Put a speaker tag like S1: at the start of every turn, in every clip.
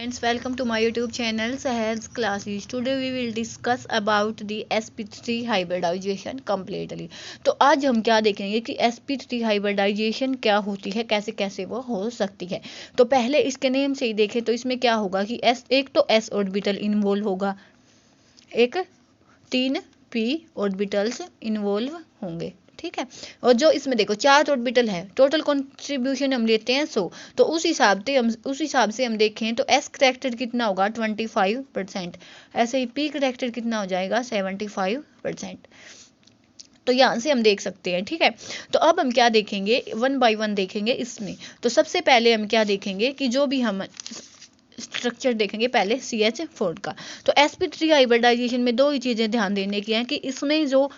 S1: Friends, welcome to my YouTube channel Sahel's Classes. Today we will discuss about the sp3 hybridization completely. तो आज हम क्या देखेंगे कि sp3 hybridization क्या होती है, कैसे कैसे वो हो सकती है। तो पहले इसके नेम से ही देखें तो इसमें क्या होगा कि एक तो s ऑर्बिटल इन्वॉल्व होगा, एक 3p ऑर्बिटल्स इन्वॉल्व होंगे, ठीक है। और जो इसमें देखो 4 ऑर्बिटल है, टोटल कंट्रीब्यूशन हम लेते हैं 100, तो उस हिसाब से हम देखें तो s करेक्टर कितना होगा 25%, ऐसे ही p करेक्टर कितना हो जाएगा 75%। तो यहाँ से हम देख सकते हैं, ठीक है। तो अब हम क्या देखेंगे, 1 बाय 1 देखेंगे इसमें। तो सबसे पहले हम क्या देखेंगे कि जो भी हम स्ट्रक्चर देखेंगे पहले CH4 का। तो sp3 हाइब्रिडाइजेशन में दो ही चीज़ें ध्यान देने की हैं कि इसमें जो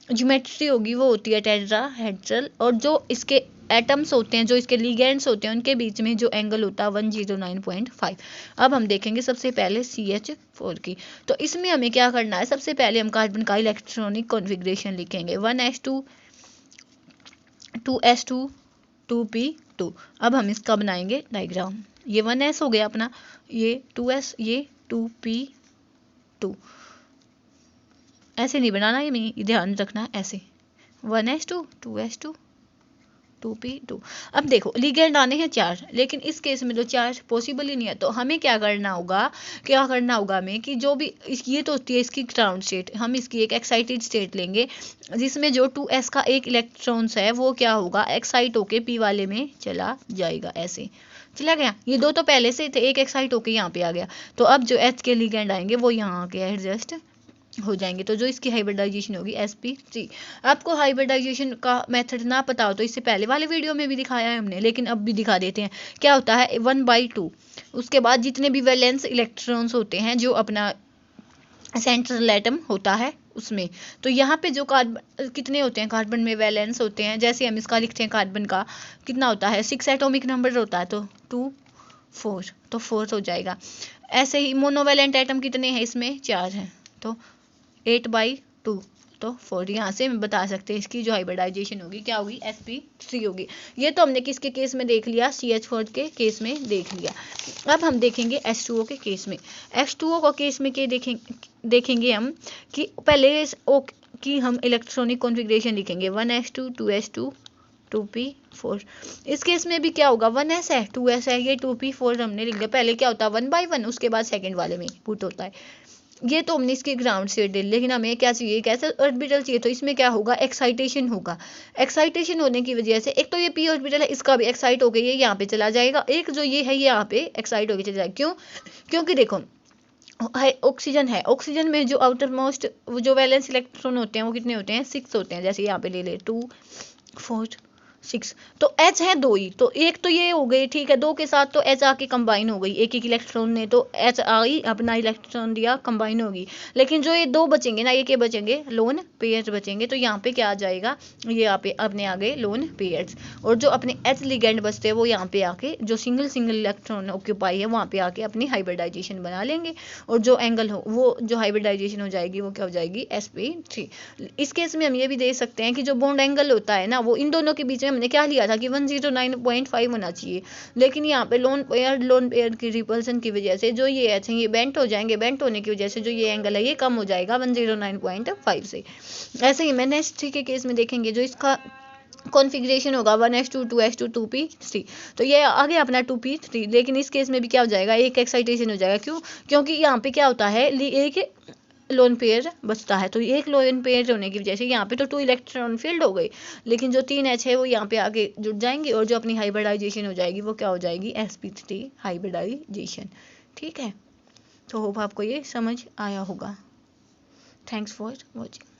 S1: ज्योमेट्री होगी वो होती है टेट्राहेड्रल, और जो इसके एटम्स होते हैं, जो इसके लिगेंड्स होते हैं, उनके बीच में जो एंगल होता है 109.5। अब हम देखेंगे सबसे पहले CH4 की। तो इसमें हमें क्या करना है, सबसे पहले हम कार्बन का इलेक्ट्रॉनिक कॉन्फ़िगरेशन लिखेंगे 1s2 2s2 2p2। अब हम इसका बनाएंगे डायग्राम। ये 1s हो गया अपना, ये 2s, ये 2p2। ऐसे नहीं बनाना, ये नहीं, ध्यान रखना ऐसे 1s2 2s2 2p2। अब देखो लिगेंड आने हैं 4, लेकिन इस केस में तो 4 पॉसिबल ही नहीं है। तो हमें क्या करना होगा हमें कि जो भी ये तो होती है इसकी ग्राउंड स्टेट, हम इसकी एक एक्साइटेड स्टेट लेंगे जिसमें जो 2s का एक इलेक्ट्रॉन्स है वो क्या होगा, एक्साइट होके p वाले में चला जाएगा, ऐसे चला गया। ये दो तो पहले से थे, एक एक्साइट होके यहाँ पे आ गया। तो अब जो h के लिगेंड आएंगे वो यहाँ के एडजस्ट हो जाएंगे। तो जो इसकी हाइब्रिडाइजेशन होगी sp3। आपको हाइब्रिडाइजेशन का मेथड ना पता हो तो इससे पहले वाले वीडियो में भी दिखाया है हमने, लेकिन अब भी दिखा देते हैं। क्या होता है 1/2, उसके बाद जितने भी वैलेंस इलेक्ट्रॉन्स होते हैं जो अपना सेंट्रल एटम होता है उसमें, तो यहाँ पे जो कार्बन कितने होते हैं, कार्बन में वैलेंस होते हैं, जैसे हम इसका लिखते हैं कार्बन का कितना होता है 6 एटॉमिक नंबर होता है, तो 2 4, तो 4 हो जाएगा। ऐसे ही मोनोवैलेंट एटम कितने हैं, इसमें 4 हैं, तो 8/2, तो 4। यहाँ से हम बता सकते हैं इसकी जो हाइब्रिडाइजेशन होगी क्या होगी, sp3 होगी। ये तो हमने किसके केस में देख लिया, CH4 के केस में देख लिया। अब हम देखेंगे H2O के केस में। H2O का केस में क्या देखेंगे हम कि पहले O की हम इलेक्ट्रॉनिक कॉन्फ़िगरेशन लिखेंगे 1s2 2s2 2p4। इस केस में भी क्या होगा, 1s है 2s है, ये 2p4 हमने लिख दिया। पहले क्या होता है 1 बाय 1, उसके बाद सेकंड वाले में पुट होता है। ये तो हमने इसकी ग्राउंड स्टेट ले, लेकिन हमें क्या चाहिए, कैसे ऑर्बिटल चाहिए। तो इसमें क्या होगा, एक्साइटेशन होगा। एक्साइटेशन होने की वजह से एक तो ये p ऑर्बिटल है, इसका भी एक्साइट हो गई, ये यहाँ पे चला जाएगा। एक जो ये है ये यहाँ पे एक्साइट होकर चला जाएगा। क्यों, क्योंकि देखो ऑक्सीजन है, ऑक्सीजन में जो आउटर मोस्ट जो वैलेंस इलेक्ट्रॉन होते हैं वो कितने होते हैं, 6 होते हैं। जैसे यहाँ पे ले 2 4 6, तो H है 2 ही, तो एक तो ये हो गई, ठीक है। 2 के साथ तो H आके कंबाइन हो गई, एक एक इलेक्ट्रॉन ने, तो H आई अपना इलेक्ट्रॉन दिया, कंबाइन होगी। लेकिन जो ये 2 बचेंगे ना, ये क्या बचेंगे, लोन पेयर बचेंगे। तो यहाँ पे क्या आ जाएगा, ये यहाँ पे अपने आ गए लोन पेयर्स। और जो अपने H लिगेंड बचते हैं वो यहाँ पे आके जो सिंगल इलेक्ट्रॉन ऑक्यूपाई है वहाँ पे आके अपनी हाइब्रिडाइजेशन बना लेंगे, और जो एंगल हो वो जो हाइब्रिडाइजेशन हो जाएगी वो क्या हो जाएगी, sp3। इस केस में हम ये भी देख सकते हैं कि जो बॉन्ड एंगल होता है ना, वो इन दोनों के बीच में हमने क्या लिया था कि 109.5 होना चाहिए। लेकिन यहाँ पे लोन पेयर की रिपल्सन की वजह से जो ये एच हैं ये बेंट हो जाएंगे, बेंट होने की वजह से जो ये एंगल है ये कम हो जाएगा 109.5 से। ऐसे ही मैंने नेक्स्ट के केस में देखेंगे जो इसका कॉन्फ़िगरेशन होगा 1s2 2s2 2p3। तो ये आ गया अपना 2p3, लेकिन इस केस में भी क्या हो जाएगा, एक एक्साइटेशन हो जाएगा। क्यों, क्योंकि यहाँ पे क्या होता है, एक लोन पेयर बचता है। तो एक लोन पेयर होने की वजह से यहाँ पे तो 2 इलेक्ट्रॉन फील्ड हो गई, लेकिन जो 3 H है वो यहाँ पे आगे जुड़ जाएंगे, और जो अपनी हाइब्रिडाइजेशन हो जाएगी वो क्या हो जाएगी, sp3 हाइब्रिडाइजेशन, ठीक है। तो होप आपको ये समझ आया होगा। Thanks for watching.